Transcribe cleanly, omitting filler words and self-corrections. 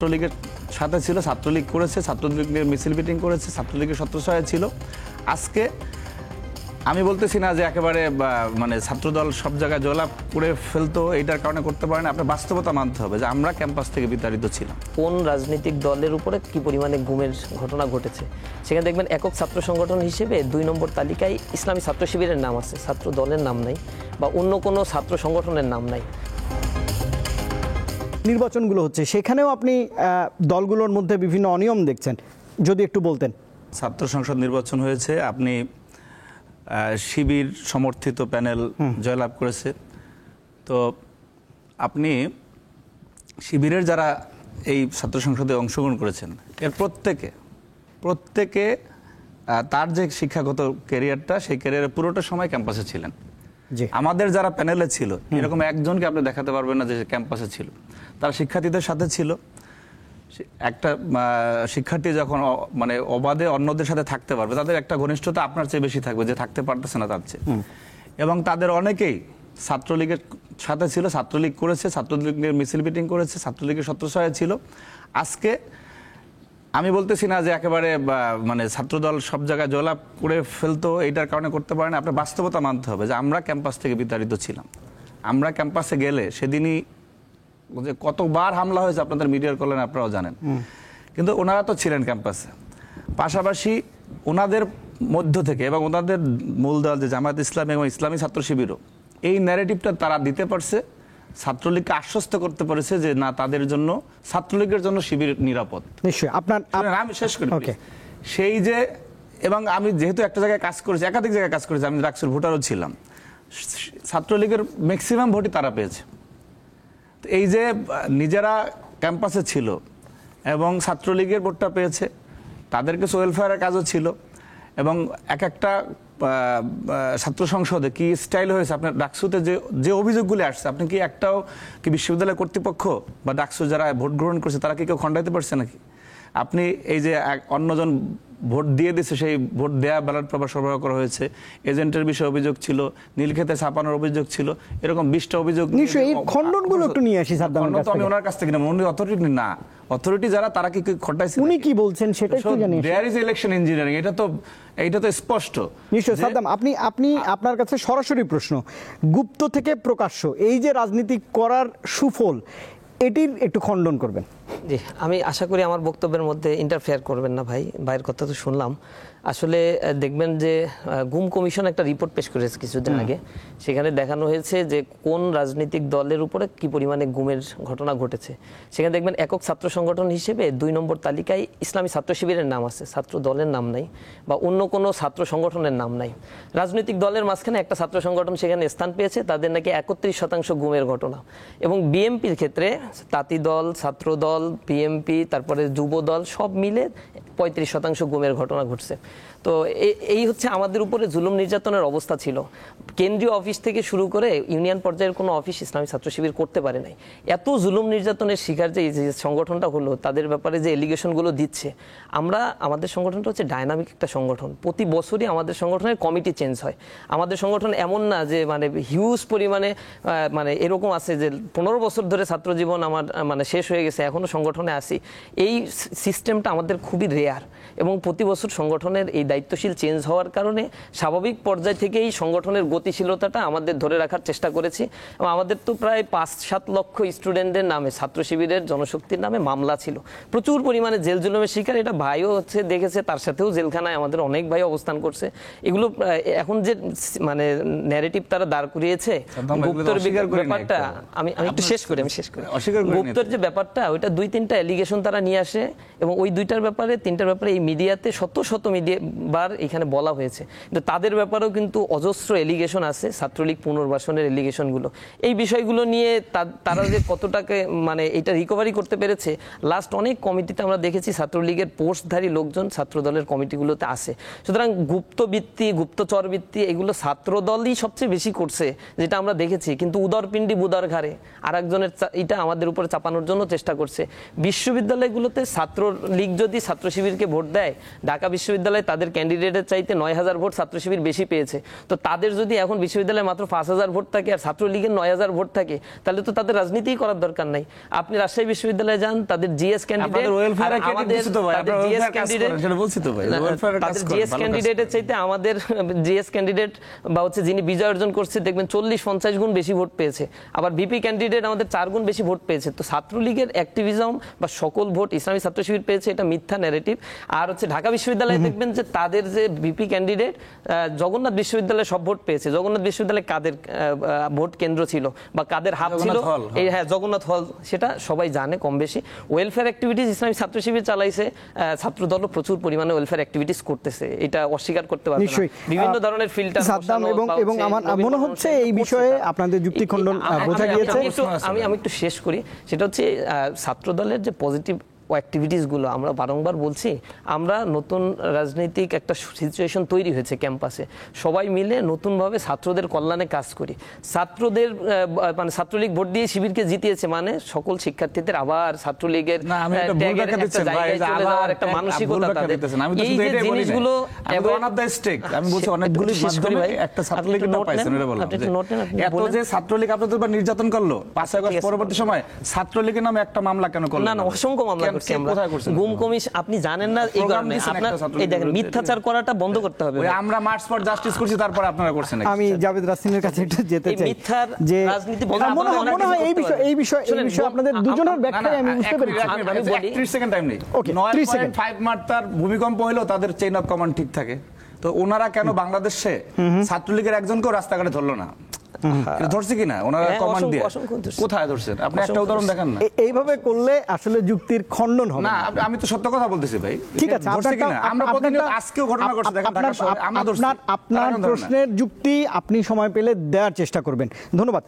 ছাত্রলীগের সাথে ছিল, ছাত্রলীগ করেছে, ছাত্রলীগের মিছিল মিটিং করেছে, ছাত্রলীগের ছত্রছায়া ছিল। আজকে আমি বলতেছি না যে একেবারে মানে ছাত্রদল সব জায়গায় জয়লাভ করে ফেলতো, এইটার কারণে করতে পারে না। আপনার বাস্তবতা মানতে হবে যে আমরা ক্যাম্পাস থেকে বিতাড়িত ছিলাম। কোন রাজনৈতিক দলের উপরে কি পরিমাণে গুমের ঘটনা ঘটেছে সেখানে দেখবেন একক ছাত্র সংগঠন হিসেবে 2 নম্বর তালিকায় ইসলামী ছাত্র শিবিরের নাম আছে, ছাত্র দলের নাম নাই বা অন্য কোনো ছাত্র সংগঠনের নাম নাই। নির্বাচনগুলো হচ্ছে সেখানেও আপনি দলগুলোর মধ্যে বিভিন্ন অনিয়ম দেখছেন, যদি একটু বলতেন। ছাত্র সংসদ নির্বাচন হয়েছে, আপনি শিবির সমর্থিত প্যানেল জয়লাভ করেছে। তো আপনি শিবিরের যারা এই ছাত্র সংসদে অংশগ্রহণ করেছেন এর প্রত্যেকে তার যে শিক্ষাগত ক্যারিয়ারটা, সেই ক্যারিয়ারের পুরোটা সময় ক্যাম্পাসে ছিলেন। আমাদের যারা প্যানেলে ছিল এরকম একজনকে আপনি দেখাতে পারবেন না যে ক্যাম্পাসে ছিল। তারা শিক্ষার্থীদের সাথে ছিল। একটা শিক্ষার্থী যখন মানে অবাধে অন্যদের সাথে থাকতে পারবে, তাদের একটা ঘনিষ্ঠতা আপনার চেয়ে বেশি থাকবে যে থাকতে পারতেছে না তার চেয়ে। এবং তাদের অনেকেই ছাত্রলীগের সাথে ছিল, ছাত্রলীগ করেছে, ছাত্রলীগের মিছিল মিটিং করেছে, ছাত্রলীগের ছত্রছায়া ছিল। আজকে আমি বলতেছি না যে একেবারে মানে ছাত্রদল সব জায়গায় জয়লাভ করে ফেলতো, এইটার কারণে করতে পারে না। আপনার বাস্তবতা মানতে হবে যে আমরা ক্যাম্পাস থেকে বিতাড়িত ছিলাম। আমরা ক্যাম্পাসে গেলে সেদিনই যে কতবার হামলা হয়েছে আপনাদের মিডিয়ার কল্যাণে আপনারাও জানেন। কিন্তু ওনারা তো ছিলেন ক্যাম্পাসে। পাশাপাশি ওনাদের মধ্য থেকে এবং ওনাদের মূল দল যে জামায়াত ইসলামী এবং ইসলামী ছাত্র শিবিরও এই ন্যারেটিভটা তারা দিতে পারছে, ছাত্রলীগকে আশ্বস্ত করতে পারেছে যে না, তাদের জন্য, ছাত্রলীগের জন্য শিবির নিরাপদ। নিশ্চয়ই আপনার আমি শেষ করি সেই যে, এবং আমি যেহেতু একটা জায়গায় কাজ করেছি, একাধিক জায়গায় কাজ করেছি, আমি রাকসুর ভোটারও ছিলাম, ছাত্রলীগের ম্যাক্সিমাম ভোটই তারা পেয়েছে। এই যে নিজেরা ক্যাম্পাসে ছিল এবং ছাত্রলীগের ভোটটা পেয়েছে, তাদের কিছু ওয়েলফেয়ারের কাজও ছিল। এবং এক একটা ছাত্র সংসদে কি স্টাইল হয়েছে, আপনার ডাকসুতে যে অভিযোগগুলি আসছে, আপনি কি একটাও কি বিশ্ববিদ্যালয় কর্তৃপক্ষ বা ডাকসু যারা ভোট গ্রহণ করছে তারা কি কেউ খণ্ডাইতে পারছে নাকি? আপনি এই যে অন্যজন ভোট দিয়ে দিচ্ছে, সেই ভোট দেয়া ব্যালট পেপার সরবরাহ করা হয়েছে, এজেন্টের বিষয়ে অভিযোগ ছিল, নীলক্ষেতে ছাপানোর অভিযোগ ছিল, এরকম 20টা অভিযোগ। নিশ্চয়ই এই খণ্ডনগুলো একটু নিয়ে আসি সাদ্দামের কাছ থেকে। আমি ওনার কাছ থেকে না, উনি অথরিটি না, অথরিটি যারা তারা কি খটাইছে, উনি কি বলছেন সেটা একটু জানি। দেয়ার ইজ ইলেকশন ইঞ্জিনিয়ারিং, এটা তো স্পষ্ট। নিশ্চয় সাদ্দাম, আপনি আপনার কাছে সরাসরি প্রশ্ন, গুপ্ত থেকে প্রকাশ্য এই যে রাজনীতি করার সুফল, এটির একটু খণ্ডন করবেন। জি, আমি আশা করি আমার বক্তব্যের মধ্যে ইন্টারফেয়ার করবেন না ভাই। ভাইয়ের কথা তো শুনলাম। আসলে দেখবেন যে গুম কমিশন একটা রিপোর্ট পেশ করেছে কিছুদিন আগে, সেখানে দেখানো হয়েছে যে কোন রাজনৈতিক দলের উপরে কি পরিমাণে গুমের ঘটনা ঘটেছে। সেখানে দেখবেন একক ছাত্র সংগঠন হিসেবে 2 নম্বর তালিকায় ইসলামী ছাত্র শিবিরের নাম আছে, ছাত্র দলের নাম নাই বা অন্য কোনো ছাত্র সংগঠনের নাম নাই। রাজনৈতিক দলের মাঝখানে একটা ছাত্র সংগঠন সেখানে স্থান পেয়েছে, তাদের নাকি 31% গুমের ঘটনা। এবং বিএমপির ক্ষেত্রে তাঁতি দল, ছাত্র দল, বিএমপি, তারপরে যুব দল সব মিলে 35% গুমের ঘটনা ঘটছে। তো এই হচ্ছে আমাদের উপরে জুলুম নির্যাতনের অবস্থা ছিল। কেন্দ্রীয় অফিস থেকে শুরু করে ইউনিয়ন পর্যায়ের কোনো অফিস ইসলামী ছাত্র শিবির করতে পারে নাই। এত জুলুম নির্যাতনের শিকার যে সংগঠনটা হলো, তাদের ব্যাপারে যে এলিগেশনগুলো দিচ্ছে, আমাদের সংগঠনটা হচ্ছে ডায়নামিক একটা সংগঠন। প্রতি বছরই আমাদের সংগঠনের কমিটি চেঞ্জ হয়। আমাদের সংগঠন এমন না যে মানে হিউজ পরিমাণে মানে এরকম আছে যে 15 বছর ধরে ছাত্র জীবন আমার মানে শেষ হয়ে গেছে, এখনো সংগঠনে আসি। এই সিস্টেমটা আমাদের খুবই রেয়ার। এবং প্রতি বছর সংগঠনের এই দায়িত্বশীল চেঞ্জ হওয়ার কারণে স্বাভাবিক পর্যায় থেকেই সংগঠনের গতিশীলতাটা আমাদের ধরে রাখার চেষ্টা করেছি। এবং আমাদের তো প্রায় 5-7 লক্ষ স্টুডেন্টদের নামে ছাত্র শিবিরের জনশক্তির নামে মামলা ছিল, প্রচুর পরিমাণে জেল জুলুমের শিকার। এটা ভাইও হচ্ছে দেখেছে, তার সাথেও জেলখানায় আমাদের অনেক ভাই অবস্থান করছে। এগুলো এখন যে মানে ন্যারেটিভ তারা দাঁড় করিয়েছে, গুপ্তর ব্যাপারটা আমি একটু শেষ করি। গুপ্তর যে ব্যাপারটা, ওইটা 2-3টা এলিগেশন তারা নিয়ে আসে এবং ওই 2টার ব্যাপারে 3টার ব্যাপারে এই মিডিয়াতে শত মিডিয়াবার এখানে বলা হয়েছে। কিন্তু তাদের ব্যাপারেও কিন্তু অজস্র এলিগেশন আছে, ছাত্রলীগ পুনর্বাসনের এলিগেশনগুলো। এই বিষয়গুলো নিয়ে তারা যে কতটাকে মানে এটা রিকভারি করতে পেরেছে, লাস্ট অনেক কমিটিতে আমরা দেখেছি ছাত্রলীগের পোস্টধারী লোকজন ছাত্রদলের কমিটিগুলোতে আছে। সুতরাং গুপ্তবৃত্তি, গুপ্তচরবৃত্তি এগুলো ছাত্রদলই সবচেয়ে বেশি করছে, যেটা আমরা দেখেছি। কিন্তু উদরপিণ্ডি বুদার ঘাড়ে আরেকজনের এটা আমাদের উপরে চাপানোর জন্য চেষ্টা করছে। বিশ্ববিদ্যালয়গুলোতে ছাত্রলীগ যদি ছাত্র শিবিরকে ভোট দেয়, ঢাকা বিশ্ববিদ্যালয়ে তাদের ক্যান্ডিডেটের চাইতে 9,000 ভোট ছাত্র শিবির বেশি পেয়েছে, তো তাদের যদি এখন বিশ্ববিদ্যালয়ে মাত্র 5,000 ভোট থাকে আর ছাত্রলীগের 9,000 ভোট থাকে, তাহলে তো তাদের রাজনীতিই করার দরকার নাই। আপনি রাজশাহী বিশ্ববিদ্যালয়ে যান, তাদের জিএস ক্যান্ডিডেট ক্যান্ডিডেটের চাইতে আমাদের জিএস ক্যান্ডিডেট বা হচ্ছে যিনি বিজয় অর্জন করছে দেখবেন 40-50 গুণ বেশি ভোট পেয়েছে, আবার ভিপি ক্যান্ডিডেট আমাদের 4 গুণ বেশি ভোট পেয়েছে। তো ছাত্রলীগের অ্যাক্টিভিজম বা সকল ভোট ইসলামী ছাত্র শিবির পেয়েছে, এটা মিথ্যা ন্যারেটিভ। আর হচ্ছে ঢাকা বিশ্ববিদ্যালয়ে দেখবেন যে তাদের যে ভিপি ক্যান্ডিডেট জগন্নাথ বিশ্ববিদ্যালয়ে সব ভোট পেয়েছে। জগন্নাথ বিশ্ববিদ্যালয়ে কাদের ভোট কেন্দ্র ছিল বা কাদের হাব ছিল, এই হ্যাঁ জগন্নাথ হল, সেটা সবাই জানে কম বেশি। ওয়েলফেয়ার অ্যাক্টিভিটিস ইসলামী ছাত্র শিবির চালাইছে, ছাত্রদলও প্রচুর পরিমাণে ওয়েলফেয়ার অ্যাক্টিভিটিস করতেছে, এটা অস্বীকার করতে পারবে না। বিভিন্ন ধরনের ফিল্টার সাদ্দাম এবং আমার মনে হচ্ছে এই বিষয়ে আপনাদের যুক্তি খণ্ডন বোঝা গিয়েছে। আমি একটু শেষ করি, সেটা হচ্ছে ছাত্রদলের যে পজিটিভ অ্যাক্টিভিটিসগুলো আমরা বারংবার বলছি, আমরা নতুন রাজনৈতিক একটা সিচুয়েশন তৈরি হয়েছে ক্যাম্পাসে, সবাই মিলে নতুনভাবে ছাত্রদের কল্যাণে কাজ করি। ছাত্রদের মানে ছাত্রলীগ ভোট দিয়ে শিবিরকে জিতিয়েছে, মানে সকল শিক্ষার্থীদের আবার ছাত্রলীগের একটা মানসিকতা তাদের, এই যে জিনিসগুলো নির্যাতন করলো 5 আগস্ট পরবর্তী সময় ছাত্রলীগের নামে একটা মামলা কেন করলো না? অসংখ্য মামলা গুম কমিশন আপনি জানেন না, এই কারণে আপনার এই দেখেন মিথ্যাচার করাটা বন্ধ করতে হবে। আমরা মার্চ ফর জাস্টিস করছি, তারপর আপনারা করছেন। আমি জাভেদ রাসিনের কাছে একটু যেতে চাই, মিথ্যার যে রাজনীতি মনে হয় এই বিষয়ে আপনাদের দুজনের ব্যাখ্যায় আমি বুঝতে পেরেছি। আমি বলি 30 সেকেন্ড টাইম নেই। 9.5 মাত্রার ভূমিকম্প হলো তাদের চেইন অফ কমান্ড ঠিক থাকে, তো ওনারা কেন বাংলাদেশে ছাত্রলীগের একজনকেও রাস্তাঘাটে ধরলো না? ধরছে কিনা ওনারা কমান্ড দিয়ে? কোথায় ধরছেন আপনি? একটা উদাহরণ দেখান না। এইভাবে করলে আসলে যুক্তির খণ্ডন হবে না। আমি তো সত্য কথা বলতেছি ভাই। ঠিক আছে, আমরা প্রতিনিয়ত আজকেও ঘটনা ঘটছে দেখেন, আপনার প্রশ্নের যুক্তি আপনি সময় পেলে দেওয়ার চেষ্টা করবেন। ধন্যবাদ।